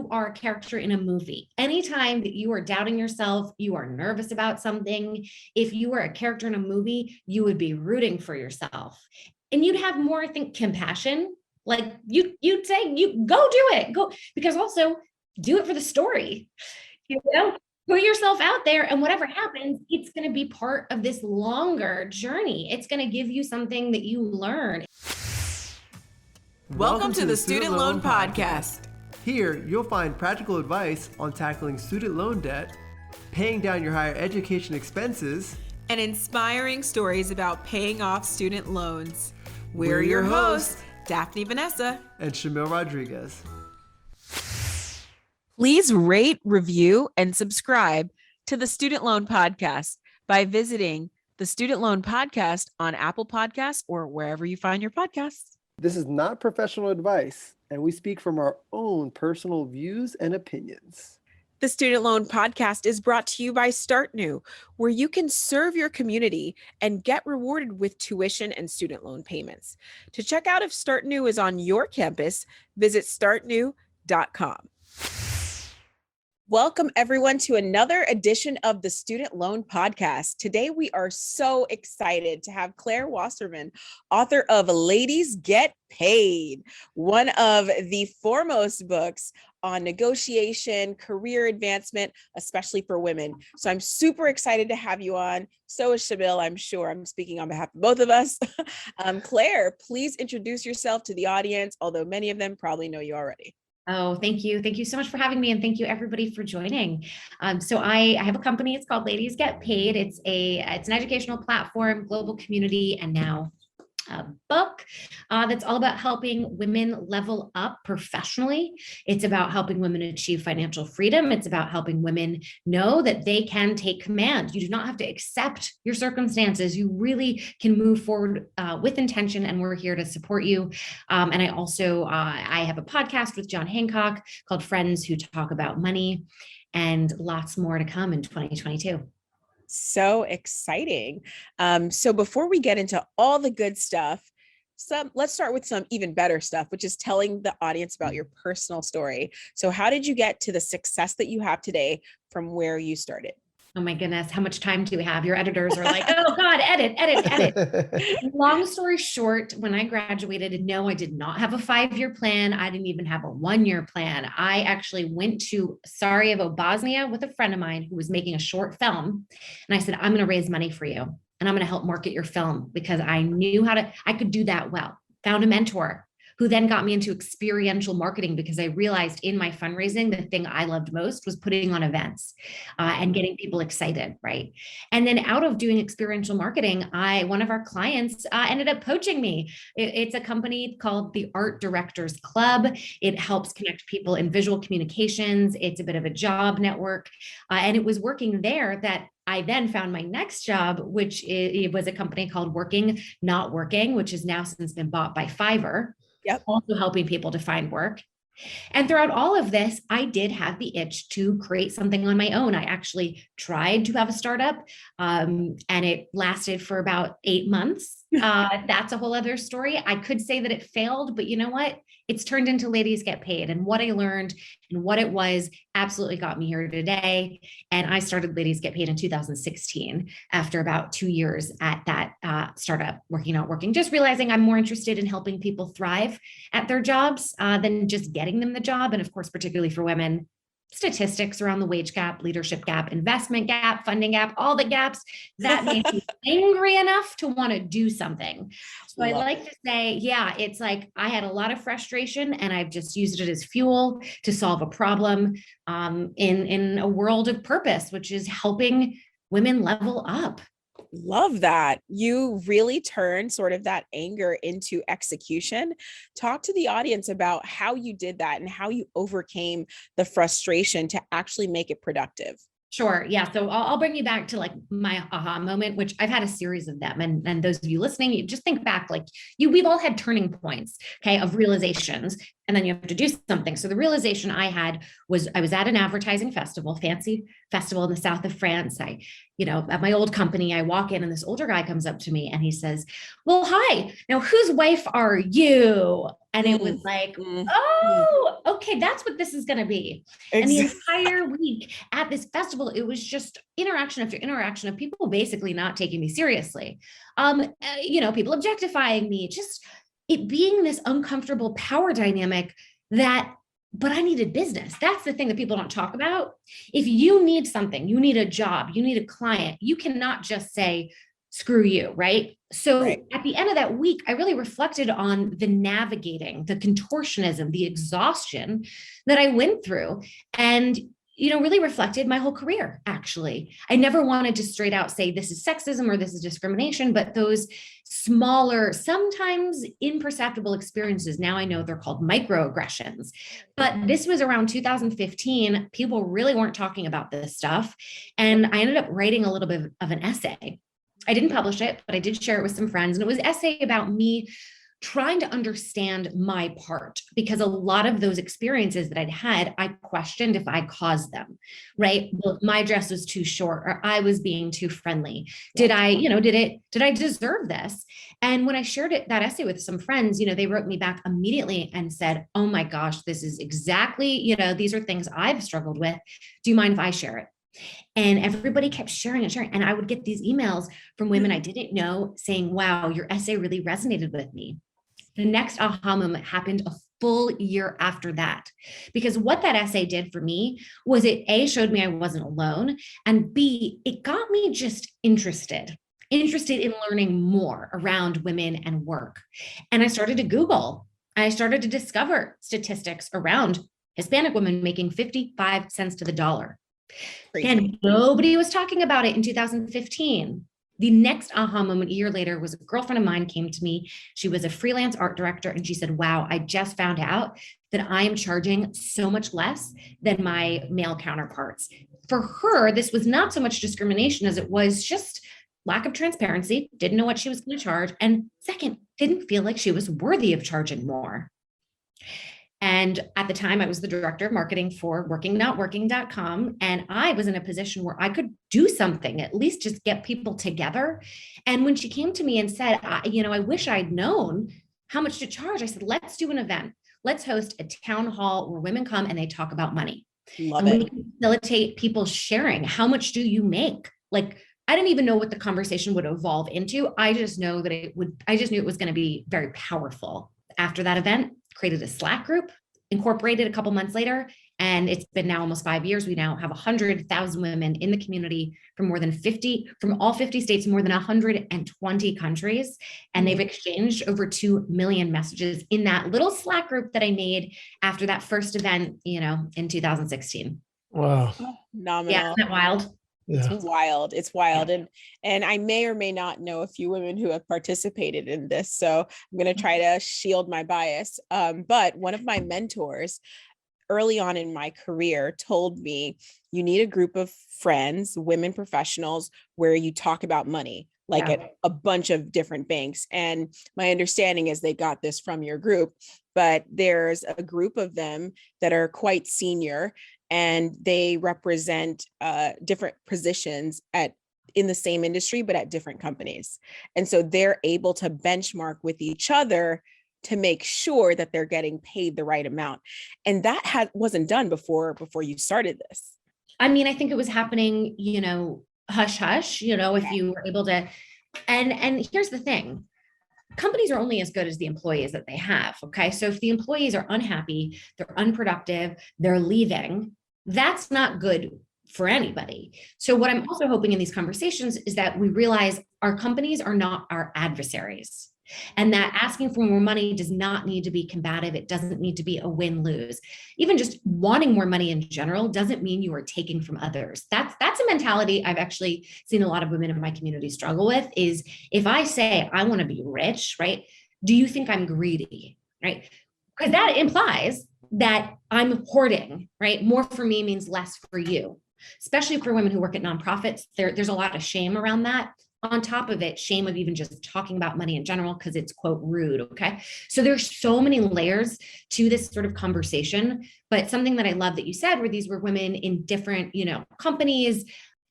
you are a character in a movie. Anytime that you are doubting yourself, you are nervous about something, if you were a character in a movie, you would be rooting for yourself. And you'd have more, I think, compassion. Like you'd say, you go do it, go, because also do it for the story. Put yourself out there, and whatever happens, it's going to be part of this longer journey. It's going to give you something that you learn. Welcome to the Student Loan Podcast. Here, you'll find practical advice on tackling student loan debt, paying down your higher education expenses, and inspiring stories about paying off student loans. We're your hosts, Daphne Vanessa and Shamil Rodriguez. Please rate, review, and subscribe to the Student Loan Podcast by visiting the Student Loan Podcast on Apple Podcasts or wherever you find your podcasts. This is not professional advice, and we speak from our own personal views and opinions. The Student Loan Podcast is brought to you by Start New, where you can serve your community and get rewarded with tuition and student loan payments. To check out if Start New is on your campus, visit startnew.com. Welcome, everyone, to another edition of the Student Loan Podcast. Today, we are so excited to have Claire Wasserman, author of Ladies Get Paid, one of the foremost books on negotiation, career advancement, especially for women. So I'm super excited to have you on. So is Shamil, I'm sure. I'm speaking on behalf of both of us. Claire, please introduce yourself to the audience, although many of them probably know you already. Oh, thank you. Thank you so much for having me. And thank you everybody for joining. So I have a company, it's called Ladies Get Paid. It's an educational platform, global community, and now a book that's all about helping women level up professionally. It's about helping women achieve financial freedom. It's about helping women know that they can take command. You do not have to accept your circumstances. You really can move forward with intention, and we're here to support you. And I also, I have a podcast with John Hancock called Friends Who Talk About Money, and lots more to come in 2022. So exciting. So before we get into all the good stuff, let's start with some even better stuff, which is telling the audience about your personal story. So how did you get to the success that you have today from where you started? Oh my goodness, how much time do we have? Your editors are like, oh God, edit. Long story short, when I graduated, no, I did not have a 5-year plan. I didn't even have a 1-year plan. I actually went to Sarajevo, Bosnia with a friend of mine who was making a short film. And I said, I'm going to raise money for you, and I'm going to help market your film, because I knew I could do that well. Found a mentor who then got me into experiential marketing, because I realized in my fundraising, the thing I loved most was putting on events and getting people excited, right? And then out of doing experiential marketing, one of our clients ended up poaching me. It's a company called the Art Directors Club. It helps connect people in visual communications. It's a bit of a job network. And it was working there that I then found my next job, which it was a company called Working Not Working, which has now since been bought by Fiverr. Yep. Also helping people to find work. And throughout all of this, I did have the itch to create something on my own. I actually tried to have a startup, and it lasted for about 8 months. That's a whole other story. I could say that it failed, but you know what? It's turned into Ladies Get Paid, and what I learned and what it was absolutely got me here today. And I started Ladies Get Paid in 2016 after about 2 years at that startup, Working Not Working, just realizing I'm more interested in helping people thrive at their jobs than just getting them the job. And of course, particularly for women, statistics around the wage gap, leadership gap, investment gap, funding gap, all the gaps that made me angry enough to want to do something. So I like to say, yeah, it's like I had a lot of frustration, and I've just used it as fuel to solve a problem in a world of purpose, which is helping women level up. Love that. You really turned sort of that anger into execution. Talk to the audience about how you did that and how you overcame the frustration to actually make it productive. Sure. Yeah. So I'll bring you back to like my aha moment, which I've had a series of them. And those of you listening, you just think back, like we've all had turning points, okay, of realizations, and then you have to do something. So the realization I had was I was at an advertising festival, fancy festival in the south of France. At my old company, I walk in and this older guy comes up to me and he says, well, hi, now whose wife are you? And it was like, oh, okay, that's what this is going to be. And the entire week at this festival, it was just interaction after interaction of people basically not taking me seriously. People objectifying me, just it being this uncomfortable power dynamic but I needed business. That's the thing that people don't talk about. If you need something, you need a job, you need a client, you cannot just say, screw you, right? So at the end of that week, I really reflected on the navigating, the contortionism, the exhaustion that I went through. And really reflected my whole career, actually. I never wanted to straight out say this is sexism or this is discrimination, but those smaller, sometimes imperceptible experiences, now I know they're called microaggressions. But this was around 2015. People really weren't talking about this stuff. And I ended up writing a little bit of an essay. I didn't publish it, but I did share it with some friends. And it was an essay about me trying to understand my part, because a lot of those experiences that I'd had, I questioned if I caused them, right? Well, my dress was too short, or I was being too friendly. Did I deserve this? And when I shared that essay with some friends, they wrote me back immediately and said, oh my gosh, this is exactly, these are things I've struggled with. Do you mind if I share it? And everybody kept sharing and sharing. And I would get these emails from women I didn't know saying, wow, your essay really resonated with me. The next aha moment happened a full year after that, because what that essay did for me was it A, showed me I wasn't alone, and B, it got me just interested in learning more around women and work. And I started to Google. I started to discover statistics around Hispanic women making 55 cents to the dollar. Crazy. And nobody was talking about it in 2015. The next aha moment a year later was a girlfriend of mine came to me. She was a freelance art director. And she said, wow, I just found out that I am charging so much less than my male counterparts. For her, this was not so much discrimination as it was just lack of transparency, didn't know what she was going to charge. And second, didn't feel like she was worthy of charging more. And at the time, I was the director of marketing for workingnotworking.com. And I was in a position where I could do something, at least just get people together. And when she came to me and said, I wish I'd known how much to charge, I said, let's do an event. Let's host a town hall where women come and they talk about money. Love it. We can facilitate people sharing. How much do you make? Like, I didn't even know what the conversation would evolve into. I just knew it was going to be very powerful. After that event, created a Slack group, incorporated a couple months later, and it's been now almost 5 years. We now have 100,000 women in the community from all 50 states, more than 120 countries. And they've exchanged over 2 million messages in that little Slack group that I made after that first event, in 2016. Wow. Phenomenal. Yeah, isn't that wild? Yeah. It's wild. Yeah. And I may or may not know a few women who have participated in this. So I'm going to try to shield my bias. But one of my mentors early on in my career told me, you need a group of friends, women professionals, where you talk about money, like at a bunch of different banks. And my understanding is they got this from your group, but there's a group of them that are quite senior, and they represent different positions in the same industry, but at different companies. And so they're able to benchmark with each other to make sure that they're getting paid the right amount. And that wasn't done before you started this. I mean, I think it was happening, hush, hush, if you were able to, and here's the thing. Companies are only as good as the employees that they have. Okay. So if the employees are unhappy, they're unproductive, they're leaving, that's not good for anybody. So what I'm also hoping in these conversations is that we realize our companies are not our adversaries, and that asking for more money does not need to be combative. It doesn't need to be a win-lose. Even just wanting more money in general doesn't mean you are taking from others. That's a mentality I've actually seen a lot of women in my community struggle with, is if I say I want to be rich, right? Do you think I'm greedy, right? Because that implies that I'm hoarding, right? More for me means less for you, especially for women who work at nonprofits. There's a lot of shame around that. On top of it, shame of even just talking about money in general, because it's, quote, rude. Okay. So there's so many layers to this sort of conversation, but something that I love that you said, where these were women in different, companies,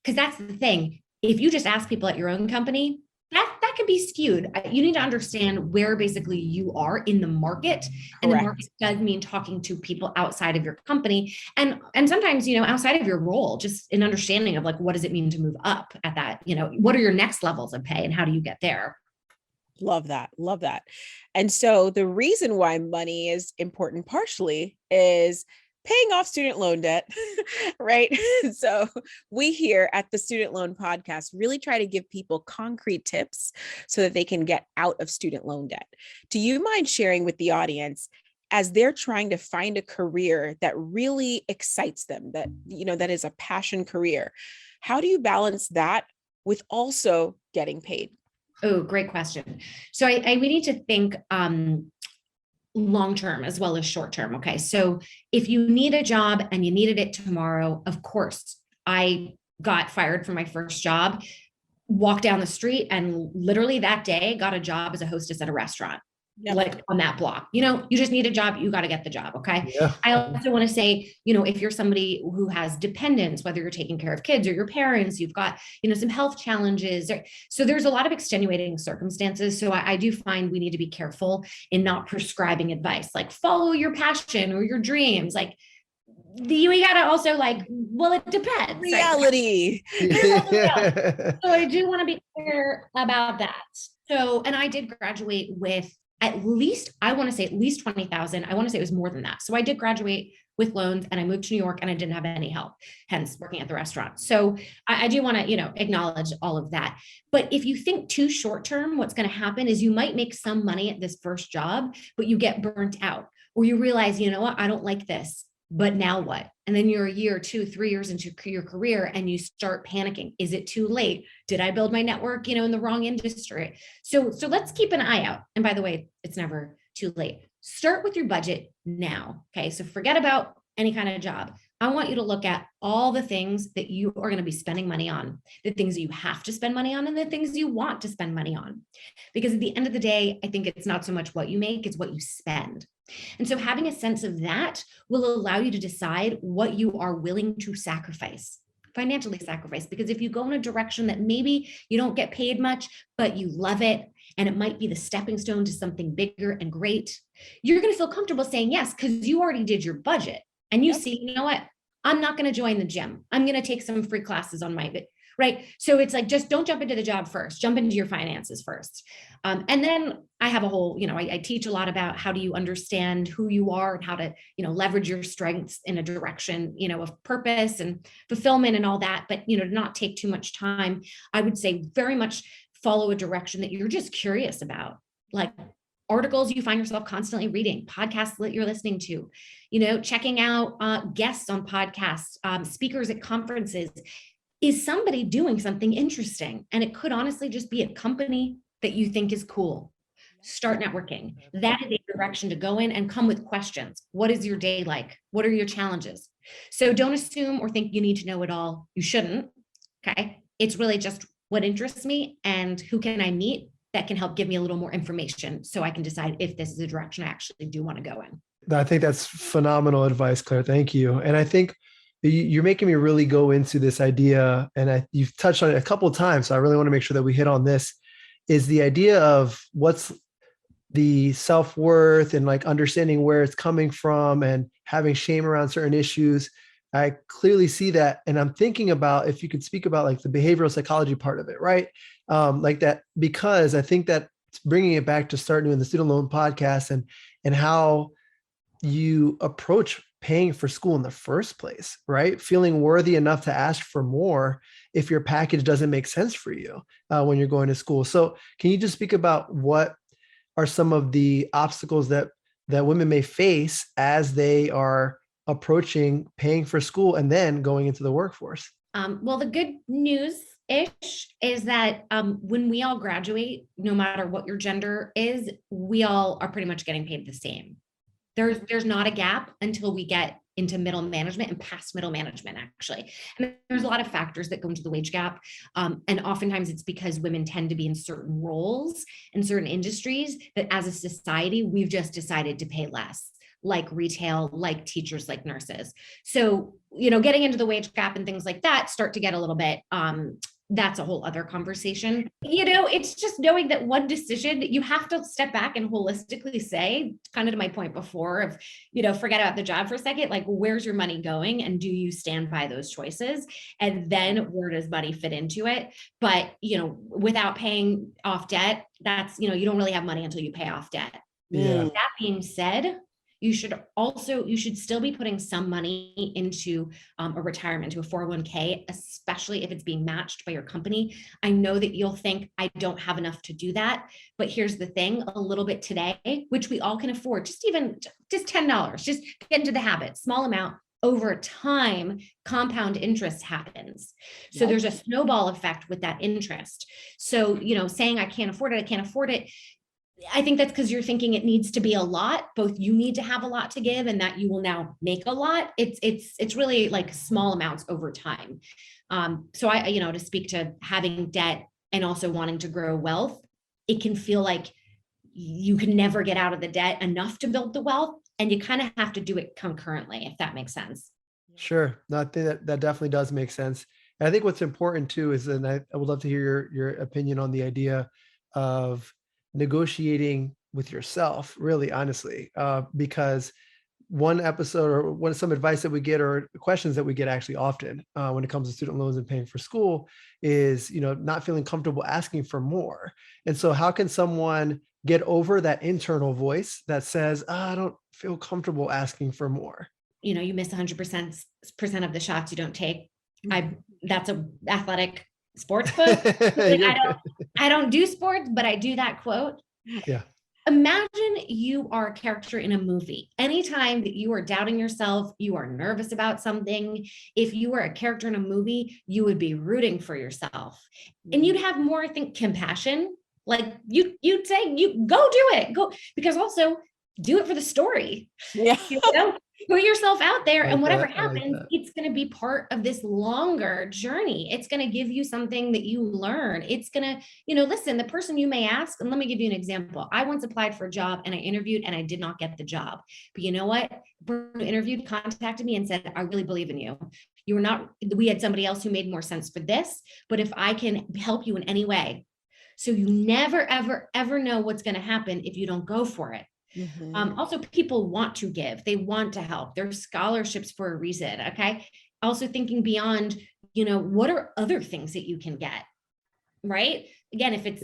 because that's the thing. If you just ask people at your own company, that can be skewed. You need to understand where basically you are in the market. And the Correct. market does mean talking to people outside of your company and sometimes, outside of your role, just an understanding of like, what does it mean to move up at that, what are your next levels of pay and how do you get there? Love that. Love that. And so the reason why money is important partially is paying off student loan debt, right? So we here at the Student Loan Podcast really try to give people concrete tips so that they can get out of student loan debt. Do you mind sharing with the audience as they're trying to find a career that really excites them, that, that is a passion career? How do you balance that with also getting paid? Oh, great question. So we need to think long-term as well as short-term. Okay. So if you need a job and you needed it tomorrow, of course, I got fired from my first job, walked down the street and literally that day got a job as a hostess at a restaurant. Yep. Like on that block, you just need a job, you got to get the job. Okay. Yeah. I also want to say, if you're somebody who has dependents, whether you're taking care of kids or your parents, you've got, some health challenges. So there's a lot of extenuating circumstances. So I do find we need to be careful in not prescribing advice, like follow your passion or your dreams. Like we got to also well, it depends. Reality. So I do want to be clear about that. So, and I did graduate with at least 20,000. I want to say it was more than that. So I did graduate with loans and I moved to New York and I didn't have any help, hence working at the restaurant. So I do want to, acknowledge all of that. But if you think too short term, what's going to happen is you might make some money at this first job, but you get burnt out or you realize, what, I don't like this. But now what? And then you're a year, 2, 3 years into your career and you start panicking. Is it too late? Did I build my network, in the wrong industry? So let's keep an eye out. And by the way, it's never too late. Start with your budget now. Okay. So forget about any kind of job. I want you to look at all the things that you are going to be spending money on, the things that you have to spend money on and the things you want to spend money on. Because at the end of the day, I think it's not so much what you make, it's what you spend. And so having a sense of that will allow you to decide what you are willing to sacrifice, financially sacrifice. Because if you go in a direction that maybe you don't get paid much, but you love it, and it might be the stepping stone to something bigger and great, you're going to feel comfortable saying yes, because you already did your budget. And you see, you know what? I'm not going to join the gym. I'm going to take some free classes on my, right? So it's like, just don't jump into the job first, jump into your finances first. And then I have a whole, I teach a lot about how do you understand who you are and how to, leverage your strengths in a direction, of purpose and fulfillment and all that. But, to not take too much time, I would say very much follow a direction that you're just curious about, like articles you find yourself constantly reading, podcasts that you're listening to, checking out guests on podcasts, speakers at conferences. Is somebody doing something interesting? And it could honestly just be a company that you think is cool. Start networking. That is a direction to go in and come with questions. What is your day like? What are your challenges? So don't assume or think you need to know it all. You shouldn't. Okay. It's really just what interests me and who can I meet that can help give me a little more information so I can decide if this is a direction I actually do want to go in. I think that's phenomenal advice, Claire. Thank you. And I think you're making me really go into this idea, and you've touched on it a couple of times, so I really want to make sure that we hit on this, is the idea of what's the self-worth and understanding where it's coming from and having shame around certain issues. I clearly see that. And I'm thinking about if you could speak about the behavioral psychology part of it, right? That, because I think that bringing it back to start doing the Student Loan Podcast and how you approach paying for school in the first place, right? Feeling worthy enough to ask for more if your package doesn't make sense for you when you're going to school. So can you just speak about what are some of the obstacles that women may face as they are approaching paying for school and then going into the workforce? Well, the good news-ish is that when we all graduate, no matter what your gender is, we all are pretty much getting paid the same. There's not a gap until we get into middle management and past middle management, actually. And there's a lot of factors that go into the wage gap. And oftentimes it's because women tend to be in certain roles in certain industries that as a society, we've just decided to pay less, like retail, like teachers, like nurses. So, getting into the wage gap and things like that start to get a little bit that's a whole other conversation. It's just knowing that one decision, you have to step back and holistically say, kind of to my point before of, forget about the job for a second, like, where's your money going? And do you stand by those choices? And then where does money fit into it? But, without paying off debt, that's, you don't really have money until you pay off debt. Yeah. That being said, you should still be putting some money into a retirement, to a 401k, especially if it's being matched by your company. I know that you'll think, I don't have enough to do that, but here's the thing, a little bit today, which we all can afford, just $10, just get into the habit, small amount. Over time, compound interest happens. So there's a snowball effect with that interest. So, saying I can't afford it, I think that's because you're thinking it needs to be a lot. Both you need to have a lot to give and that you will now make a lot. It's really like small amounts over time. So I, to speak to having debt and also wanting to grow wealth, it can feel like you can never get out of the debt enough to build the wealth. And you kind of have to do it concurrently, if that makes sense. Sure. No, I think that definitely does make sense. And I think what's important too is, and I would love to hear your opinion on the idea of negotiating with yourself, really honestly, because one episode or some advice that we get, or questions that we get actually often when it comes to student loans and paying for school is, not feeling comfortable asking for more. And so how can someone get over that internal voice that says, I don't feel comfortable asking for more? You miss 100% of the shots you don't take. That's a athletic sports quote. I don't do sports, but I do that quote. Yeah. Imagine you are a character in a movie. Anytime that you are doubting yourself, you are nervous about something, if you were a character in a movie, you would be rooting for yourself. And you'd have more, I think, compassion. Like you'd say, you go do it, go, because also do it for the story. Yeah. Put yourself out there, and whatever happens, like it's going to be part of this longer journey. It's going to give you something that you learn. It's going to, listen, the person you may ask, and let me give you an example. I once applied for a job and I interviewed and I did not get the job. But you know what? The person who interviewed contacted me and said, I really believe in you. We had somebody else who made more sense for this, but if I can help you in any way. So you never, ever, ever know what's going to happen if you don't go for it. Mm-hmm. Also, people want to give, they want to help. There's scholarships for a reason. Okay. Also thinking beyond, what are other things that you can get, right? Again, if it's,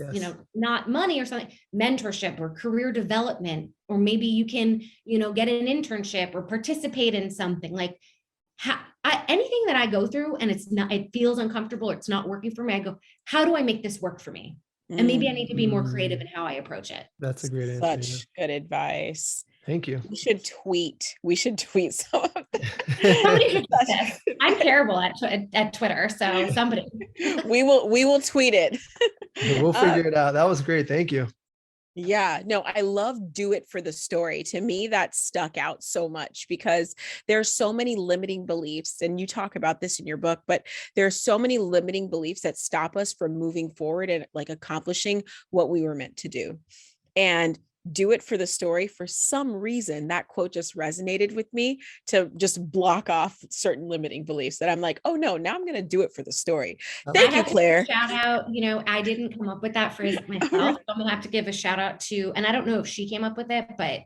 not money or something, mentorship or career development, or maybe you can, get an internship or participate in something like anything that I go through and it feels uncomfortable, or it's not working for me. I go, how do I make this work for me? And maybe I need to be more creative in how I approach it. That's a great answer. Such good advice. Thank you. We should tweet some of that. I'm terrible at Twitter, so somebody. we will tweet it. We'll figure it out. That was great. Thank you. Yeah, no, I love do it for the story. To me, that stuck out so much because there's so many limiting beliefs, and you talk about this in your book, but there's so many limiting beliefs that stop us from moving forward and like accomplishing what we were meant to do. And do it for the story. For some reason, that quote just resonated with me to just block off certain limiting beliefs that I'm like, oh no, now I'm going to do it for the story. Thank you, Claire. Shout out, I didn't come up with that phrase myself. I'm going to have to give a shout out to, and I don't know if she came up with it, but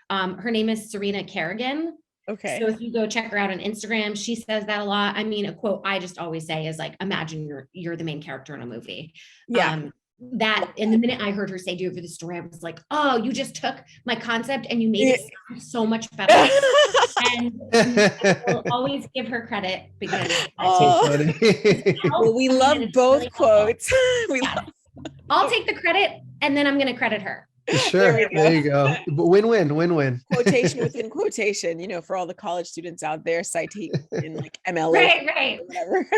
her name is Serena Kerrigan. Okay. So if you go check her out on Instagram, she says that a lot. I mean, a quote I just always say is like, imagine you're the main character in a movie. Yeah. That, and the minute I heard her say do it for the story, I was like, oh, you just took my concept and you made it sound so much better. And I will always give her credit because well, we love both really quotes. I'll take the credit and then I'm going to credit her. Sure. There you go. Win-win. Quotation within quotation, for all the college students out there, citing in like MLA. Right. Whatever.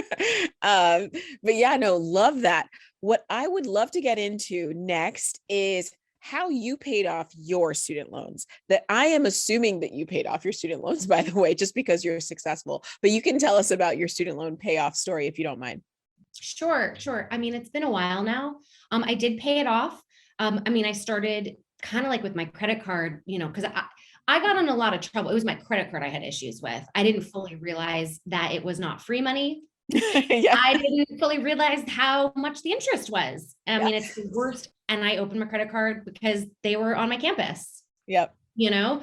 But yeah, no, love that. What I would love to get into next is how you paid off your student loans. That I am assuming that you paid off your student loans, by the way, just because you're successful, but you can tell us about your student loan payoff story if you don't mind. Sure. I mean, it's been a while now. I did pay it off. I started kind of like with my credit card, because I got in a lot of trouble. It was my credit card I had issues with. I didn't fully realize that it was not free money. Yeah. I didn't fully realize how much the interest was. I Yeah. mean, it's the worst. And I opened my credit card because they were on my campus. Yep. You know,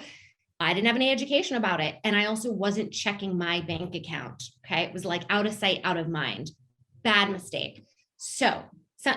I didn't have any education about it. And I also wasn't checking my bank account. Okay. It was like out of sight, out of mind. Bad mistake. So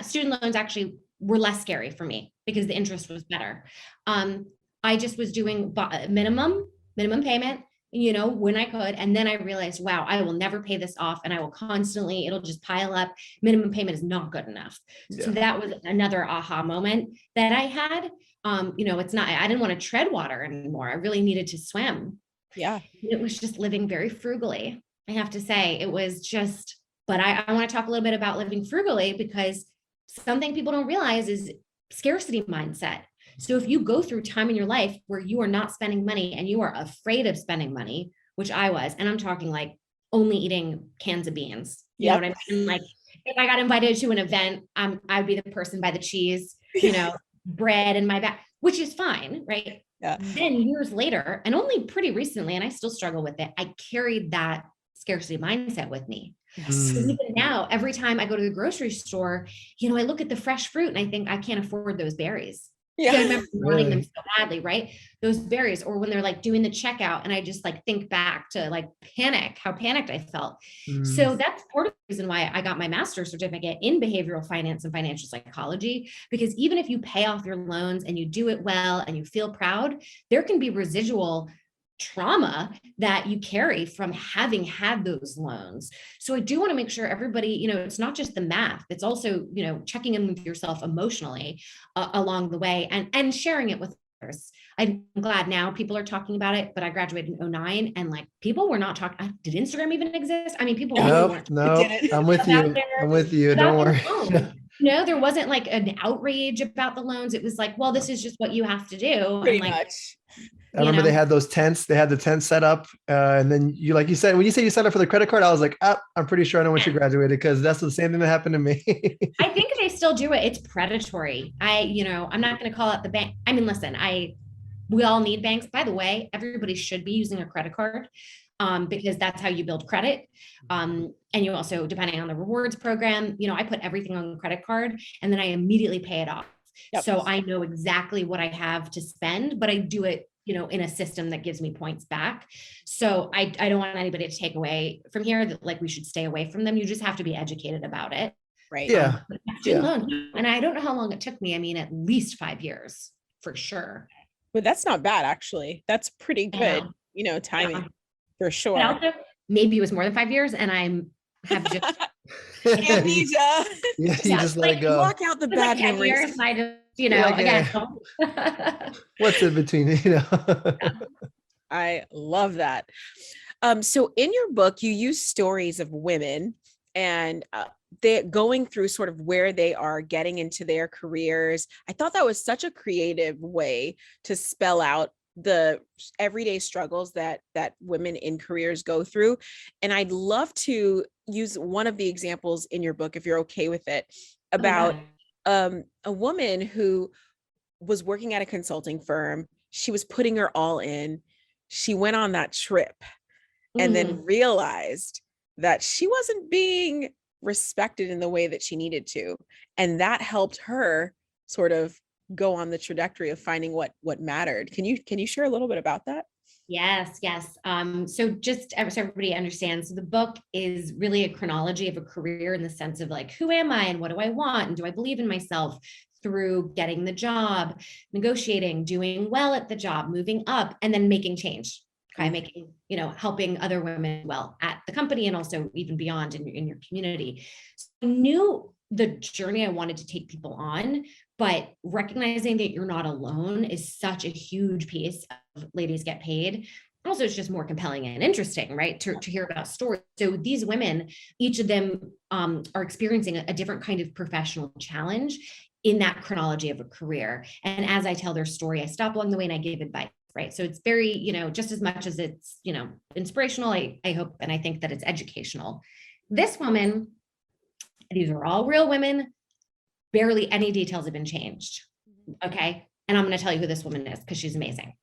student loans actually were less scary for me because the interest was better. I just was doing minimum payment, when I could. And then I realized, wow, I will never pay this off. And I will constantly, it'll just pile up. Minimum payment is not good enough. Yeah. So that was another aha moment that I had. It's not, I didn't want to tread water anymore. I really needed to swim. Yeah. It was just living very frugally. I have to say it was just, but I want to talk a little bit about living frugally because something people don't realize is scarcity mindset. So if you go through time in your life where you are not spending money and you are afraid of spending money, which I was, and I'm talking like only eating cans of beans, you know what I mean? Like if I got invited to an event, I'd be the person by the cheese, bread in my bag, which is fine, right? Yeah. Then years later, and only pretty recently, and I still struggle with it, I carried that scarcity mindset with me. So even now, every time I go to the grocery store, I look at the fresh fruit and I think I can't afford those berries. Yeah. I remember wanting them so badly, right? Those berries, or when they're like doing the checkout and I just like think back to like how panicked I felt. So that's part of the reason why I got my master's certificate in behavioral finance and financial psychology, because even if you pay off your loans and you do it well and you feel proud, there can be residual trauma that you carry from having had those loans. So I do want to make sure everybody, it's not just the math, it's also, checking in with yourself emotionally along the way and sharing it with others. I'm glad now people are talking about it, but I graduated in 2009 and like people were not talking. Did Instagram even exist? I mean, people weren't. No, I'm with you. I'm with you. Don't worry. No, there wasn't like an outrage about the loans. It was like, well, this is just what you have to do. Pretty and like, much. I remember they had those tents. They had the tent set up. And then like you said, when you say you signed up for the credit card, I was like, I'm pretty sure I know when she graduated because that's the same thing that happened to me. I think they still do it. It's predatory. I'm not going to call out the bank. I mean, listen, we all need banks. By the way, everybody should be using a credit card because that's how you build credit. And you also, depending on the rewards program, I put everything on the credit card and then I immediately pay it off. Yep. So I know exactly what I have to spend, but I do it in a system that gives me points back. So I don't want anybody to take away from here that like we should stay away from them. You just have to be educated about it. Right. Yeah. And I don't know how long it took me. I mean, at least 5 years for sure. But that's not bad, actually. That's pretty good, timing for sure. But also, maybe it was more than 5 years and I have just amnesia. You just let it go. Block out the bad memories. I just, again. What's in between, I love that. So in your book, you use stories of women and they're going through sort of where they are getting into their careers. I thought that was such a creative way to spell out the everyday struggles that women in careers go through. And I'd love to use one of the examples in your book, if you're okay with it, about a woman who was working at a consulting firm. She was putting her all in. She went on that trip and then realized that she wasn't being respected in the way that she needed to. And that helped her sort of go on the trajectory of finding what mattered. Can you share a little bit about that? Yes. So just so everybody understands, so the book is really a chronology of a career in the sense of like, who am I and what do I want? And do I believe in myself through getting the job, negotiating, doing well at the job, moving up, and then making change. Okay. Making, helping other women well at the company and also even beyond in your community. So I knew the journey I wanted to take people on, but recognizing that you're not alone is such a huge piece of Ladies Get Paid. Also, it's just more compelling and interesting, right? To hear about stories. So these women, each of them are experiencing a different kind of professional challenge in that chronology of a career. And as I tell their story, I stop along the way and I give advice, right? So it's very, just as much as it's, inspirational, I hope, and I think that it's educational. This woman, these are all real women, barely any details have been changed. Okay. And I'm going to tell you who this woman is because she's amazing.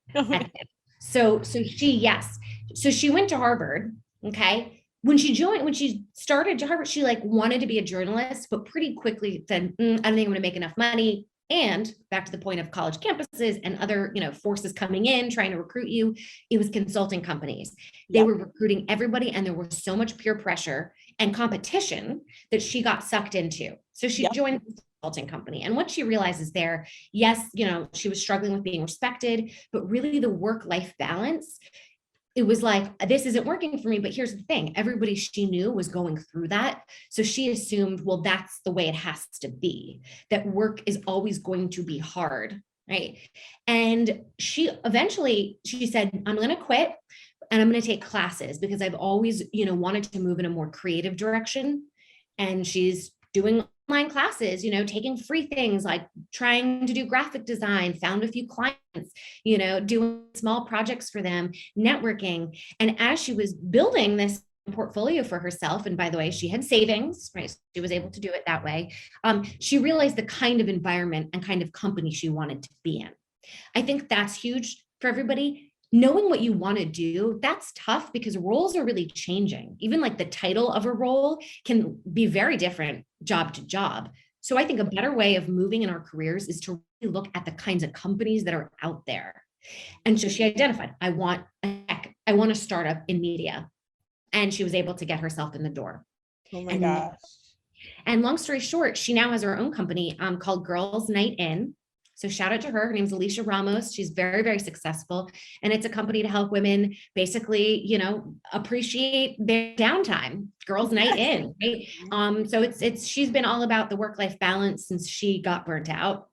So she went to Harvard. Okay. when she started Harvard, she like wanted to be a journalist, but pretty quickly said, I don't think I'm going to make enough money. And back to the point of college campuses and other, forces coming in, trying to recruit you, it was consulting companies. They were recruiting everybody, and there was so much peer pressure and competition that she got sucked into. So she joined a consulting company. And what she realizes there, yes, she was struggling with being respected, but really the work-life balance, it was like, this isn't working for me. But here's the thing, everybody she knew was going through that. So she assumed, well, that's the way it has to be, that work is always going to be hard, right? And she said, I'm going to quit and I'm going to take classes because I've always, wanted to move in a more creative direction. And she's doing online classes, taking free things, like trying to do graphic design, found a few clients, doing small projects for them, networking. And as she was building this portfolio for herself, and by the way, she had savings, right? So she was able to do it that way. She realized the kind of environment and kind of company she wanted to be in. I think that's huge for everybody. Knowing what you want to do, that's tough because roles are really changing. Even like the title of a role can be very different job to job. So I think a better way of moving in our careers is to really look at the kinds of companies that are out there. And so she identified, I want a startup in media. And she was able to get herself in the door. Oh my gosh. And long story short, she now has her own company called Girls Night In. So shout out to her. Her name's Alicia Ramos. She's very, very successful. And it's a company to help women basically, appreciate their downtime. Girls Night In, right? So she's been all about the work-life balance since she got burnt out.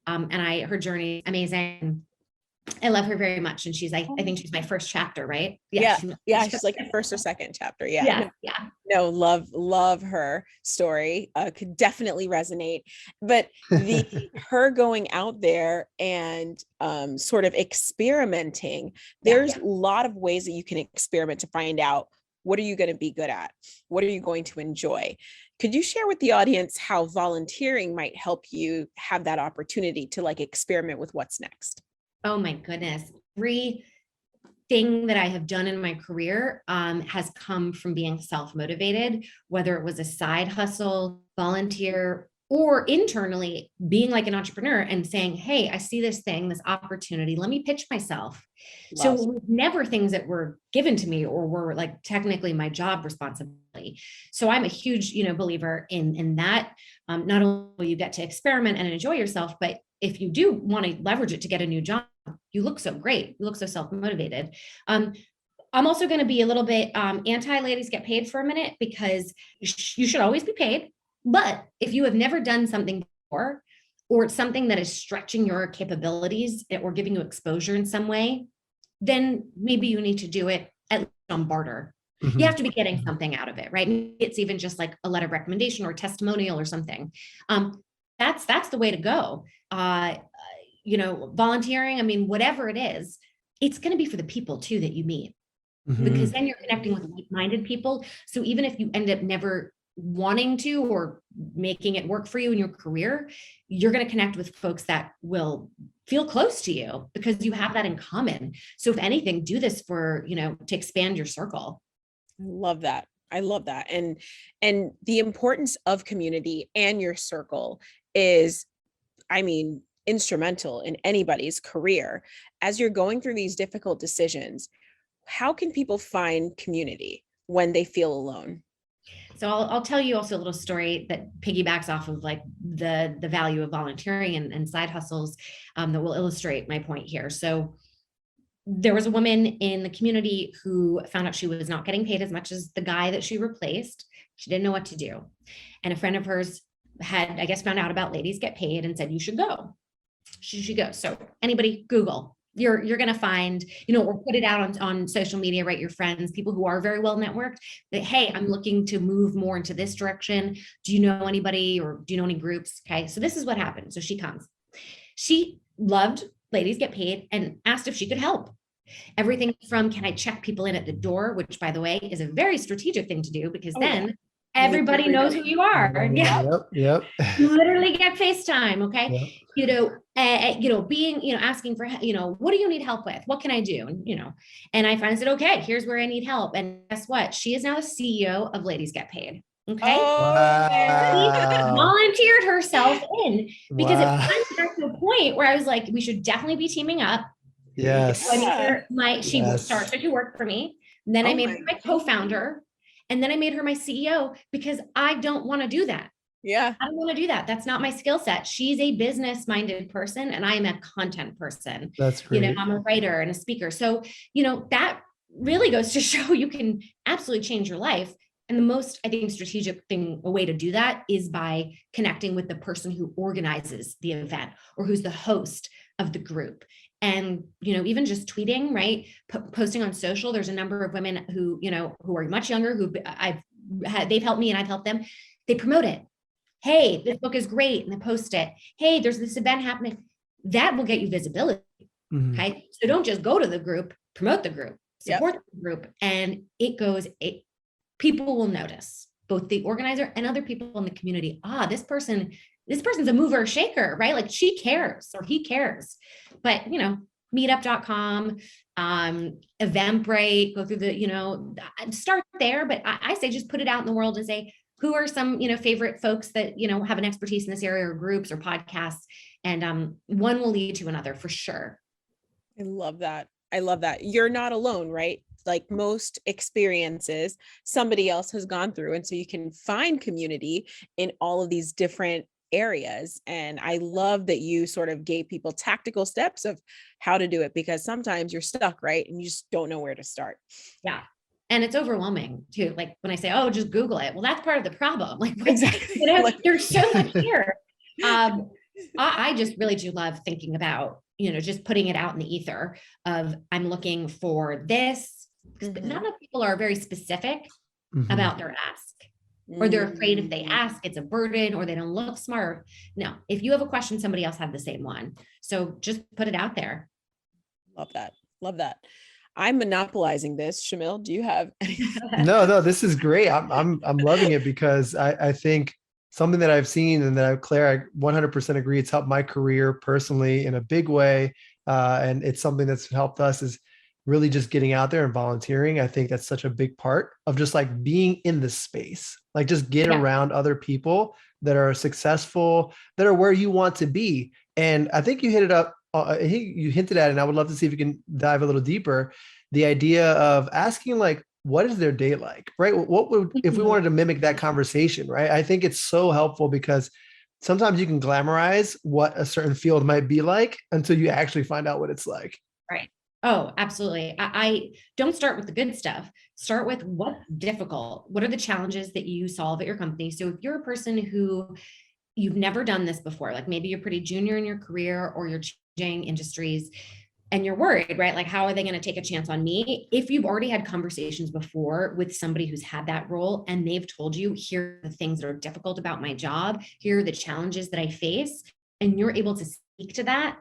And her journey is amazing. I love her very much. And I think she's my first chapter, right? Yeah. She's like the first or second chapter. Yeah. No, love her story. Could definitely resonate. But her going out there and sort of experimenting, there's a lot of ways that you can experiment to find out, what are you going to be good at? What are you going to enjoy? Could you share with the audience how volunteering might help you have that opportunity to like experiment with what's next? Oh my goodness. Everything that I have done in my career has come from being self-motivated, whether it was a side hustle, volunteer, or internally being like an entrepreneur and saying, hey, I see this thing, this opportunity, let me pitch myself. Wow. So never things that were given to me or were like technically my job responsibility. So I'm a huge, believer in that. Not only will you get to experiment and enjoy yourself, but if you do want to leverage it to get a new job, you look so great. You look so self-motivated. I'm also going to be a little bit anti-ladies get paid for a minute, because you should always be paid. But if you have never done something before, or it's something that is stretching your capabilities or giving you exposure in some way, then maybe you need to do it at least on barter. Mm-hmm. You have to be getting something out of it, right? Maybe it's even just like a letter of recommendation or testimonial or something. That's the way to go. Volunteering, I mean, whatever it is, it's going to be for the people too that you meet, mm-hmm. because then you're connecting with like-minded people. So even if you end up never wanting to or making it work for you in your career, you're going to connect with folks that will feel close to you because you have that in common. So if anything, do this for, to expand your circle. I love that. And the importance of community and your circle is, instrumental in anybody's career. As you're going through these difficult decisions, how can people find community when they feel alone? So I'll tell you also a little story that piggybacks off of like the value of volunteering and side hustles that will illustrate my point here. So there was a woman in the community who found out she was not getting paid as much as the guy that she replaced. She didn't know what to do. And a friend of hers had, I guess, found out about Ladies Get Paid and said, you should go. She should go. So anybody Google, you're going to find, or put it out on social media, right? Your friends, people who are very well networked, that, hey, I'm looking to move more into this direction. Do you know anybody, or do you know any groups? Okay. So this is what happened. So she comes. She loved Ladies Get Paid and asked if she could help. Everything from, can I check people in at the door, which by the way is a very strategic thing to do, because then Everybody knows who you are. Yeah. Yep. You literally get FaceTime. Okay. Yep. Being, asking for, what do you need help with? What can I do? And I finally said, okay, here's where I need help. And guess what? She is now the CEO of Ladies Get Paid. Okay. Oh, Wow. Volunteered herself in because it Wow. finally got to a point where I was like, we should definitely be teaming up. Yes. So I made her she Yes. started to work for me. And then I made her my co-founder. And then I made her my CEO because I don't want to do that. Yeah. I don't want to do that. That's not my skill set. She's a business-minded person and I am a content person. That's great. I'm a writer and a speaker. So, that really goes to show you can absolutely change your life. And the most, I think, strategic a way to do that is by connecting with the person who organizes the event or who's the host of the group. And, even just tweeting, right? Posting on social. There's a number of women who, who are much younger, they've helped me and I've helped them. They promote it. Hey, this book is great. And they post it. Hey, there's this event happening. That will get you visibility. Mhm. Okay. So don't just go to the group, promote the group, support the group. And people will notice, both the organizer and other people in the community. This person's a mover or shaker, right? Like she cares or he cares. But, meetup.com, Eventbrite, go through the, start there. But I say just put it out in the world and say, who are some, favorite folks that, have an expertise in this area or groups or podcasts? And one will lead to another for sure. I love that. You're not alone, right? Like most experiences, somebody else has gone through. And so you can find community in all of these different areas. And I love that you sort of gave people tactical steps of how to do it, because sometimes you're stuck, right? And you just don't know where to start. Yeah. And it's overwhelming too. Like when I say, just Google it. Well, that's part of the problem. Like, Exactly. There's so much here. I just really do love thinking about, just putting it out in the ether of I'm looking for this. But not enough people are very specific about their ask, or they're afraid if they ask, it's a burden or they don't look smart. No, if you have a question, somebody else have the same one. So just put it out there. Love that. I'm monopolizing this. Shamil, do you have anything? No, this is great. I'm loving it because I think something that I've seen and that Claire, I 100% agree. It's helped my career personally in a big way. And it's something that's helped us is really just getting out there and volunteering. I think that's such a big part of just like being in the space, like just get around other people that are successful, that are where you want to be. And I think you hit it up. You hinted at it, and I would love to see if you can dive a little deeper. The idea of asking like, what is their day like, right? What would, if we wanted to mimic that conversation, right? I think it's so helpful because sometimes you can glamorize what a certain field might be like until you actually find out what it's like. Right. Oh, absolutely. I don't start with the good stuff. Start with what's difficult. What are the challenges that you solve at your company? So if you're a person who you've never done this before, like maybe you're pretty junior in your career or you're changing industries and you're worried, right? Like, how are they going to take a chance on me? If you've already had conversations before with somebody who's had that role and they've told you, here are the things that are difficult about my job, here are the challenges that I face, and you're able to speak to that,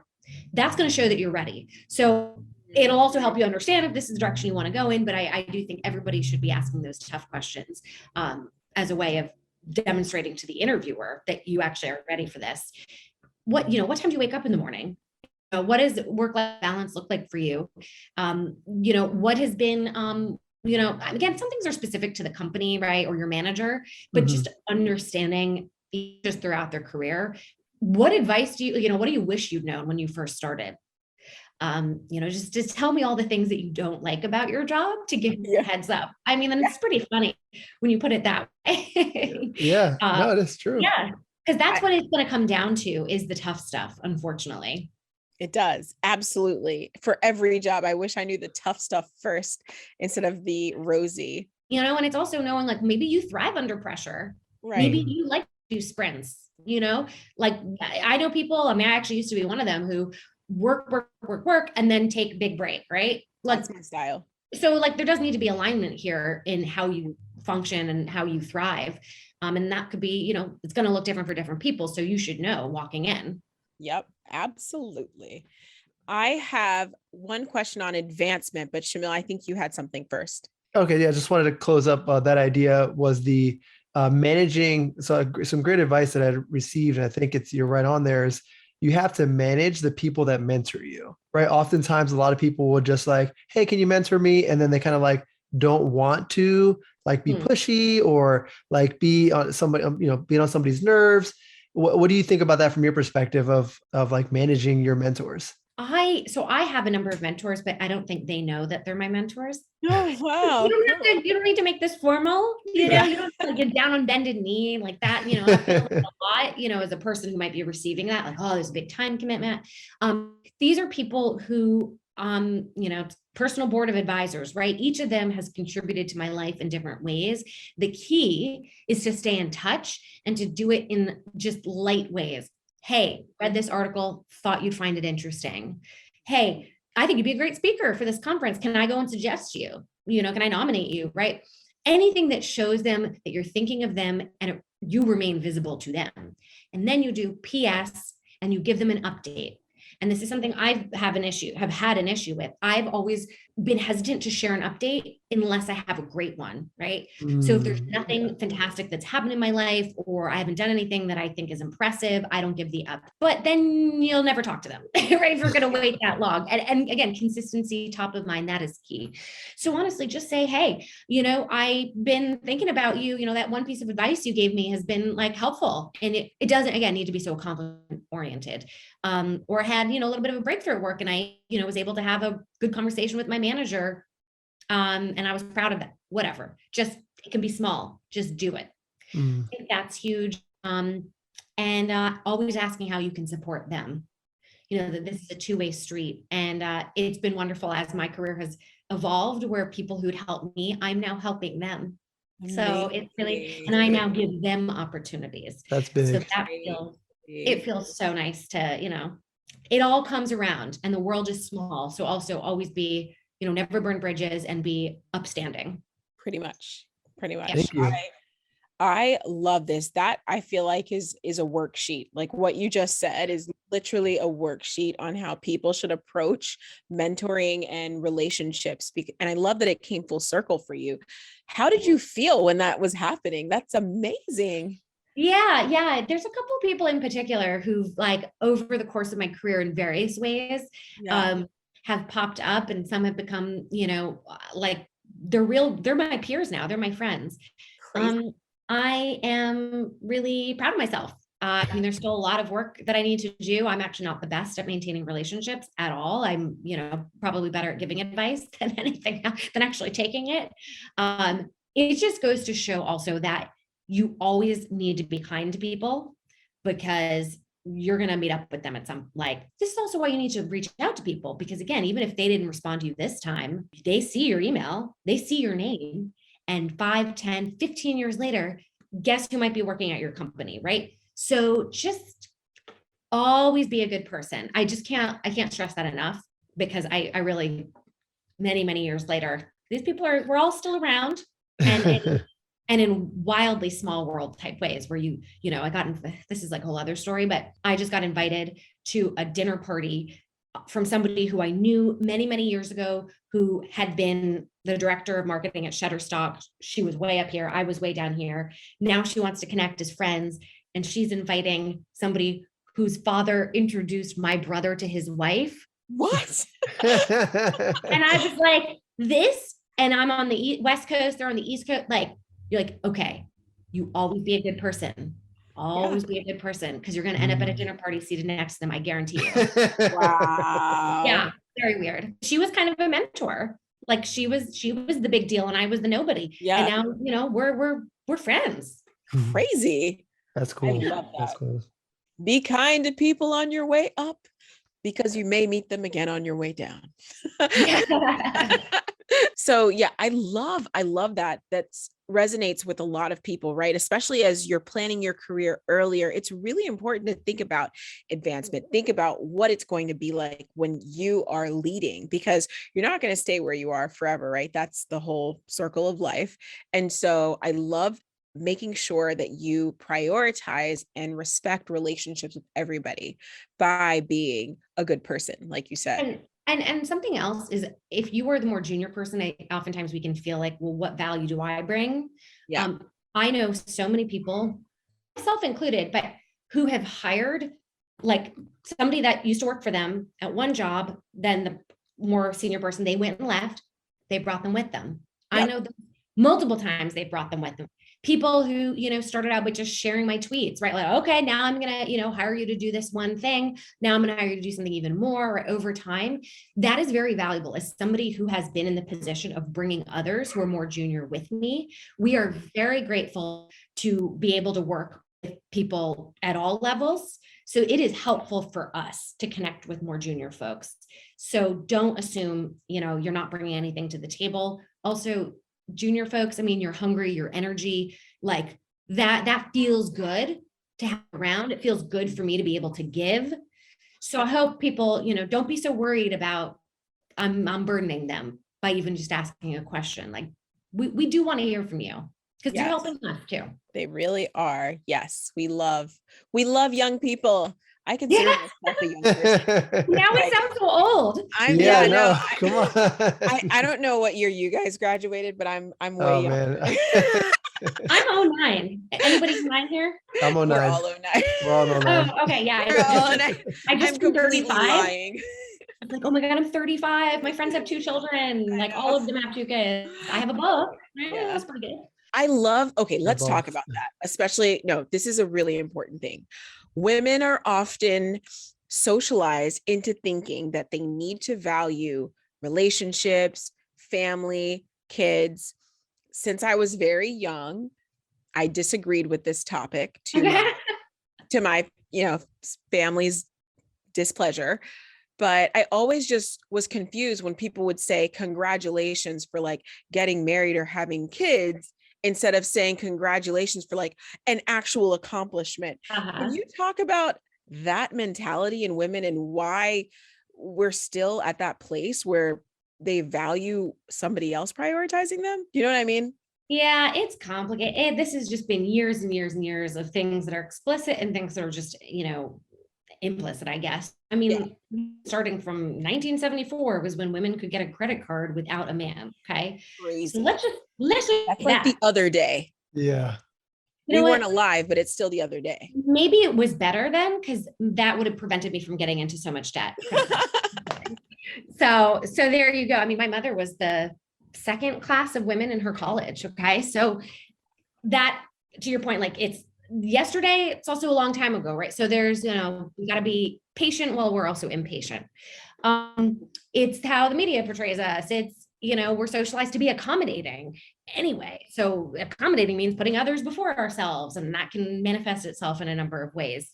that's going to show that you're ready. So it'll also help you understand if this is the direction you want to go in. But I do think everybody should be asking those tough questions as a way of demonstrating to the interviewer that you actually are ready for this. What time do you wake up in the morning? What does work-life balance look like for you? What has been, again, some things are specific to the company, right? Or your manager, but just understanding just throughout their career. What advice do you, what do you wish you'd known when you first started? Just tell me all the things that you don't like about your job to give you a heads up. I mean, and it's pretty funny when you put it that way. No, that's true. Yeah, because that's what it's going to come down to is the tough stuff, unfortunately. It does. Absolutely. For every job, I wish I knew the tough stuff first instead of the rosy. And it's also knowing like maybe you thrive under pressure. Right. Maybe you like to do sprints, like I know people, I actually used to be one of them who work, and then take big break, right? Like, that's my style. So like there does need to be alignment here in how you function and how you thrive. And that could be, it's going to look different for different people. So you should know walking in. Yep, absolutely. I have one question on advancement, but Shamil, I think you had something first. Okay. Yeah. I just wanted to close up that idea was the managing. So some great advice that I received, and I think you're right on there, is you have to manage the people that mentor you, right? Oftentimes, a lot of people will just like, hey, can you mentor me? And then they kind of like don't want to like be pushy or like be on somebody, being on somebody's nerves. What do you think about that from your perspective of like managing your mentors? So I have a number of mentors, but I don't think they know that they're my mentors. Oh, wow. You don't need to make this formal, you don't have to get down on bended knee like that, I feel like a lot, as a person who might be receiving that, like, oh, there's a big time commitment. These are people who, personal board of advisors, right? Each of them has contributed to my life in different ways. The key is to stay in touch and to do it in just light ways. Hey, read this article, thought you'd find it interesting. Hey, I think you'd be a great speaker for this conference. Can I go and suggest you? Can I nominate you? Right? Anything that shows them that you're thinking of them and you remain visible to them. And then you do PS and you give them an update. And this is something have had an issue with. I've always been hesitant to share an update unless I have a great one, right? So if there's nothing fantastic that's happened in my life, or I haven't done anything that I think is impressive, I don't give the up. But then you'll never talk to them, right? If we're going to wait that long. And again, consistency, top of mind, that is key. So honestly, just say, hey, I've been thinking about you, that one piece of advice you gave me has been like helpful. And it doesn't, again, need to be so compliment oriented. Or had, a little bit of a breakthrough at work and I, was able to have a good conversation with my manager. And I was proud of that, whatever, just, it can be small, just do it. I think that's huge. And always asking how you can support them, that this is a two-way street. And it's been wonderful as my career has evolved, where people who'd helped me, I'm now helping them. So it's really, and I now give them opportunities. That's big. So it feels so nice to, it all comes around and the world is small. So also always be, never burn bridges and be upstanding. Pretty much. Thank you. I love this. That I feel like is a worksheet. Like what you just said is literally a worksheet on how people should approach mentoring and relationships. And I love that it came full circle for you. How did you feel when that was happening? That's amazing. Yeah. There's a couple of people in particular who've like over the course of my career in various ways, have popped up, and some have become, like they're my peers now. They're my friends. I am really proud of myself. There's still a lot of work that I need to do. I'm actually not the best at maintaining relationships at all. I'm, probably better at giving advice than anything else, than actually taking it. It just goes to show also that you always need to be kind to people, because you're going to meet up with them at this is also why you need to reach out to people, because again, even if they didn't respond to you this time, they see your email, they see your name, and 5, 10, 15 years later, guess who might be working at your company, right? So just always be a good person. I can't stress that enough, because I really, many, many years later, these people we're all still around, and in wildly small world type ways where I got into, this is like a whole other story, but I just got invited to a dinner party from somebody who I knew many, many years ago, who had been the director of marketing at Shutterstock. She was way up here. I was way down here. Now she wants to connect as friends. And she's inviting somebody whose father introduced my brother to his wife. What? And I was like, this, and I'm on the West Coast, they're on the East Coast. Like, you're like, okay, you always be a good person. Always be a good person, because you're going to end up at a dinner party seated next to them. I guarantee you. Wow. Yeah. Very weird. She was kind of a mentor. Like she was the big deal and I was the nobody. Yeah. And now, we're friends. Crazy. That's cool. I love that. That's cool. Be kind to people on your way up, because you may meet them again on your way down. So yeah, I love that. That's resonates with a lot of people, right? Especially as you're planning your career earlier. It's really important to think about advancement, think about what it's going to be like when you are leading, because you're not going to stay where you are forever, right? That's the whole circle of life. And so I love making sure that you prioritize and respect relationships with everybody by being a good person, like you said. And something else is, if you are the more junior person, oftentimes we can feel like, well, what value do I bring? Yeah. I know so many people, myself included, but who have hired like somebody that used to work for them at one job, then the more senior person, they went and left, they brought them with them. I Yep. know multiple times they've brought them with them. People who, started out with just sharing my tweets, right? Like, okay, now I'm going to, hire you to do this one thing. Now I'm going to hire you to do something even more. Or over time, that is very valuable. As somebody who has been in the position of bringing others who are more junior with me, we are very grateful to be able to work with people at all levels. So it is helpful for us to connect with more junior folks. So don't assume, you're not bringing anything to the table. Also, junior folks, I mean, you're hungry, your energy, like that feels good to have around. It feels good for me to be able to give. So I hope people, don't be so worried about I'm burdening them by even just asking a question. Like we do want to hear from you because you're helping us too. They really are. Yes. We love young people. I consider myself a young person. Now we sound so old. Come on. I don't know what year you guys graduated, but I'm way young. I'm 09. Anybody 09 here? I'm 09. We're all 09. We're all 09. Oh, okay. Yeah. We're all 09. I just I'm turned 35. lying. I'm like, oh my God, I'm 35. My friends have 2 children. Like all of them have 2 kids. I have a book. Yeah, that's pretty good. Let's talk about that. Especially, this is a really important thing. Women are often socialized into thinking that they need to value relationships, family, kids. Since I was very young, I disagreed with this topic to my family's displeasure. But I always just was confused when people would say congratulations for like getting married or having kids, instead of saying congratulations for like an actual accomplishment. Can you talk about that mentality in women and why we're still at that place where they value somebody else prioritizing them? You know what I mean? Yeah, it's complicated. This has just been years and years and years of things that are explicit and things that are just, implicit, I guess. I mean, starting from 1974 was when women could get a credit card without a man. Okay. Crazy. So let's just that's like the other day. Yeah. We weren't alive, but it's still the other day. Maybe it was better then, because that would have prevented me from getting into so much debt. So there you go. I mean, my mother was the second class of women in her college. Okay. So that, to your point, like it's yesterday, it's also a long time ago, right? So there's, we got to be patient while we're also impatient. It's how the media portrays us. It's, we're socialized to be accommodating anyway. So accommodating means putting others before ourselves, and that can manifest itself in a number of ways.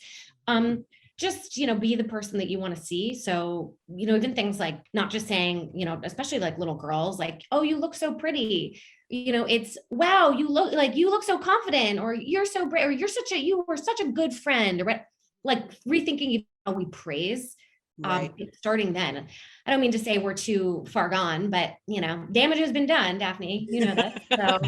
Just, be the person that you want to see. So, even things like not just saying, especially like little girls, like, oh, you look so pretty. It's, wow, you look so confident, or you're so brave, or you were such a good friend, or like rethinking how we praise. Right. Starting then. I don't mean to say we're too far gone, but damage has been done, Daphne. You know that. So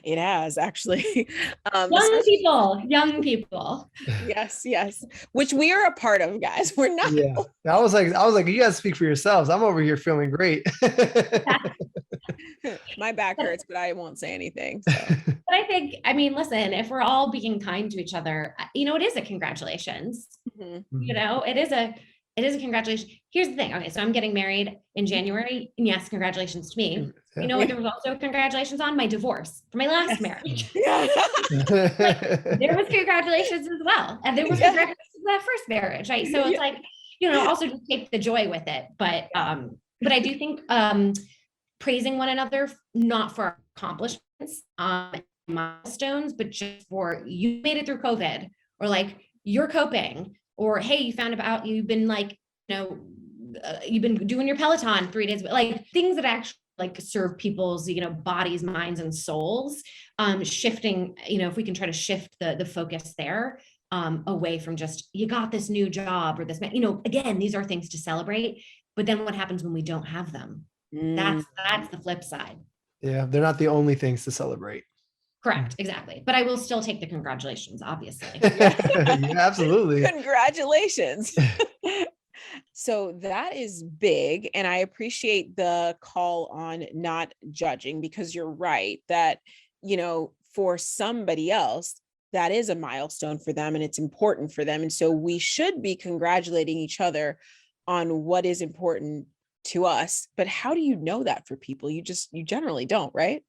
it has actually. Young people. Yes. Which we are a part of, guys. We're not. Yeah. I was like, you guys speak for yourselves. I'm over here feeling great. My back hurts, but I won't say anything. So. But I think, listen, if we're all being kind to each other, it is a congratulations. Mm-hmm. It is a congratulations. Here's the thing. Okay. So I'm getting married in January, and yes, congratulations to me. You know what? There was also congratulations on my divorce for my last marriage. There was congratulations as well. And there was congratulations on that first marriage. Right. So it's like, also just take the joy with it. But I do think, praising one another, not for accomplishments, milestones, but just for you made it through COVID, or like you're coping, or hey, you found out you've been like, you've been doing your Peloton 3 days, like things that actually like serve people's, bodies, minds, and souls. Shifting, if we can try to shift the focus there, away from just you got this new job or this, again, these are things to celebrate. But then what happens when we don't have them? That's the flip side. Yeah, they're not the only things to celebrate. Correct, exactly. But I will still take the congratulations, obviously. Yeah, absolutely. Congratulations. So that is big. And I appreciate the call on not judging, because you're right that, for somebody else, that is a milestone for them and it's important for them. And so we should be congratulating each other on what is important to us. But how do you know that for people? You generally don't, right?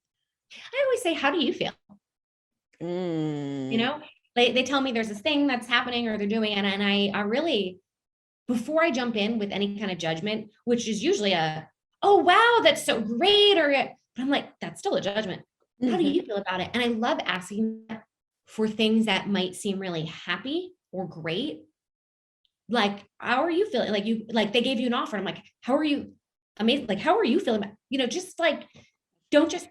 I always say, how do you feel? Mm. They tell me there's this thing that's happening or they're doing it. And I really, before I jump in with any kind of judgment, which is usually oh, wow, that's so great. But I'm like, that's still a judgment. How do you feel about it? And I love asking that for things that might seem really happy or great. Like, how are you feeling? Like they gave you an offer. I'm like, how are you? Amazing. Like, how are you feeling? Just like, don't just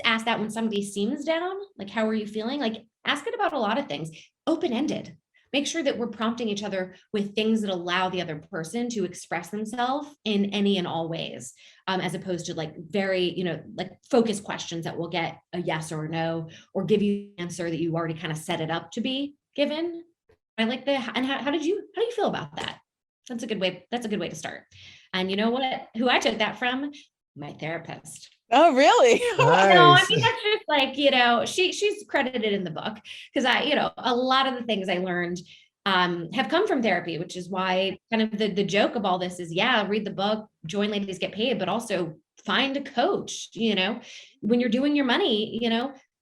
ask that when somebody seems down. Like, how are you feeling? Like, ask it about a lot of things, open-ended. Make sure that we're prompting each other with things that allow the other person to express themselves in any and all ways, as opposed to like very, like focused questions that will get a yes or a no, or give you an answer that you already kind of set it up to be given. I like and how do you feel about that? That's a good way to start. And you know what? Who I took that from? My therapist. Oh, really? I Nice. mean, that's just like, she's credited in the book because a lot of the things I learned have come from therapy, which is why kind of the joke of all this is, yeah, read the book, join Ladies Get Paid, but also find a coach. When you're doing your money,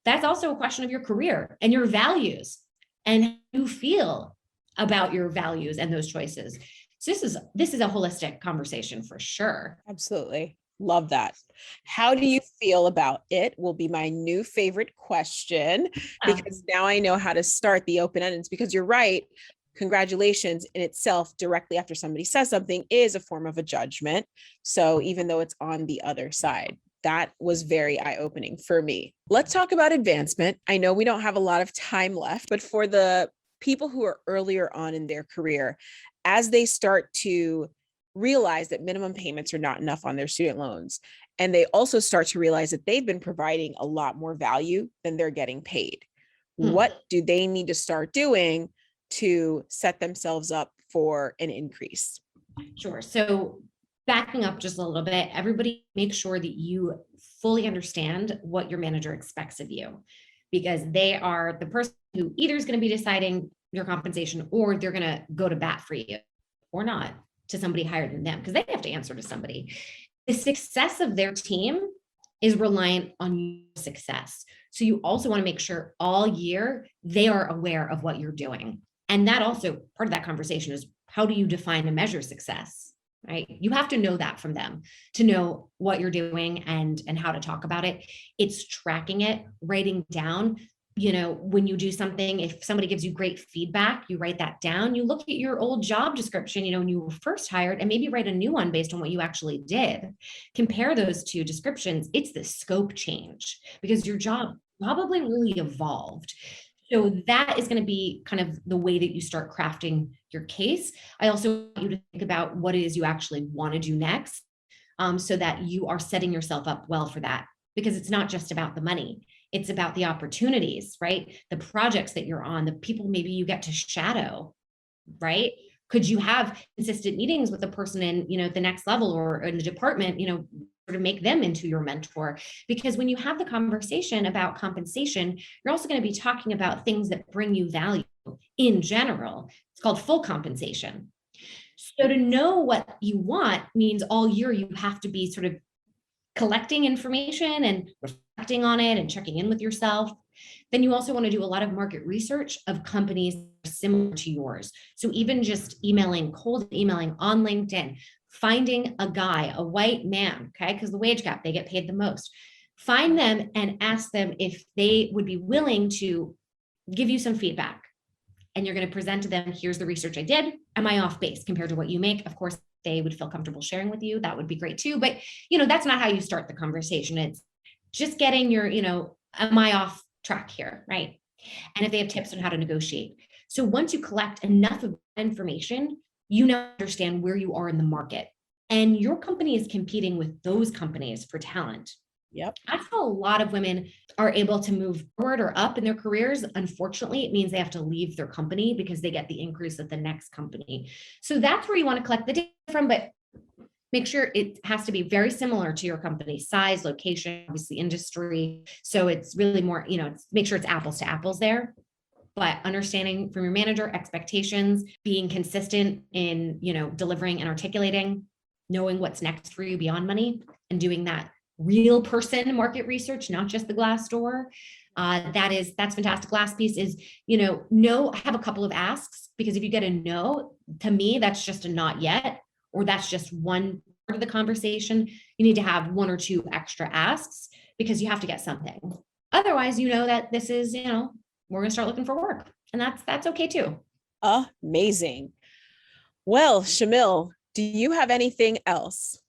that's also a question of your career and your values and how you feel about your values and those choices. So this is a holistic conversation for sure. Absolutely. Love that. How do you feel about it? Will be my new favorite question, because now I know how to start the open ended. Because you're right. Congratulations in itself, directly after somebody says something, is a form of a judgment. So even though it's on the other side, that was very eye-opening for me. Let's talk about advancement. I know we don't have a lot of time left, but for the people who are earlier on in their career, as they start to realize that minimum payments are not enough on their student loans, and they also start to realize that they've been providing a lot more value than they're getting paid. What do they need to start doing to set themselves up for an increase? Sure. So backing up just a little bit, everybody make sure that you fully understand what your manager expects of you, because they are the person who either is going to be deciding your compensation or they're going to go to bat for you or not to somebody higher than them, because they have to answer to somebody. The success of their team is reliant on your success. So you also want to make sure all year they are aware of what you're doing. And that also, part of that conversation is, how do you define and measure success, right? You have to know that from them to know what you're doing and how to talk about it. It's tracking it, writing down. When you do something, if somebody gives you great feedback, you write that down. You look at your old job description, when you were first hired, and maybe write a new one based on what you actually did. Compare those two descriptions. It's the scope change because your job probably really evolved. So that is going to be kind of the way that you start crafting your case. I also want you to think about what it is you actually want to do next, so that you are setting yourself up well for that, because it's not just about the money. It's about the opportunities, right? The projects that you're on, the people maybe you get to shadow, right? Could you have consistent meetings with the person in, the next level or in the department, sort of make them into your mentor? Because when you have the conversation about compensation, you're also going to be talking about things that bring you value in general. It's called full compensation. So to know what you want means all year you have to be sort of collecting information and reflecting on it and checking in with yourself. Then you also want to do a lot of market research of companies similar to yours. So even just cold emailing on LinkedIn, finding a guy, a white man, okay, because the wage gap, they get paid the most. Find them and ask them if they would be willing to give you some feedback. And you're going to present to them, here's the research I did. Am I off base compared to what you make? Of course, they would feel comfortable sharing with you. That would be great too. But, that's not how you start the conversation. It's just getting your, am I off track here, right? And if they have tips on how to negotiate. So once you collect enough of that information, you now understand where you are in the market. And your company is competing with those companies for talent. Yep. That's how a lot of women are able to move forward or up in their careers. Unfortunately, it means they have to leave their company because they get the increase at the next company. So that's where you want to collect the data from, but make sure it has to be very similar to your company size, location, obviously industry. So it's really more, make sure it's apples to apples there. But understanding from your manager expectations, being consistent in, delivering and articulating, knowing what's next for you beyond money, and doing that real person market research, not just the Glassdoor. That's fantastic. Last piece is, have a couple of asks, because if you get a no, to me, that's just a not yet, or that's just one part of the conversation. You need to have one or two extra asks, because you have to get something. Otherwise, that this is, we're going to start looking for work, and that's okay too. Amazing. Well, Shamil, do you have anything else?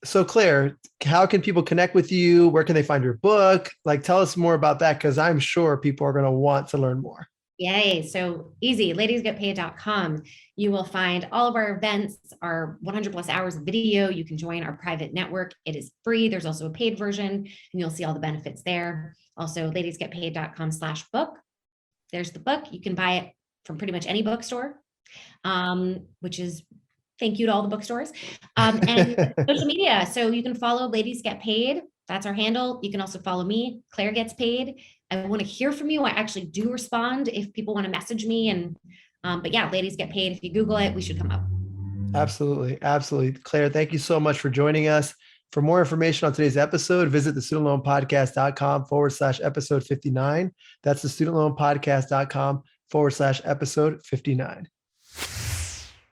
So Claire, how can people connect with you? Where can they find your book? Tell us more about that, because I'm sure people are going to want to learn more. Yay. So easy, ladiesgetpaid.com. You will find all of our events, our 100 plus hours of video. You can join our private network. It is free. There's also a paid version, and you'll see all the benefits there. Also, ladiesgetpaid.com/book. There's the book. You can buy it from pretty much any bookstore, which is thank you to all the bookstores, and social media. So you can follow Ladies Get Paid. That's our handle. You can also follow me, Claire Gets Paid. I want to hear from you. I actually do respond if people want to message me. And but yeah, Ladies Get Paid. If you Google it, we should come up. Absolutely. Absolutely. Claire, thank you so much for joining us. For more information on today's episode, visit the studentloanpodcast.com/episode 59. That's the studentloanpodcast.com/episode 59.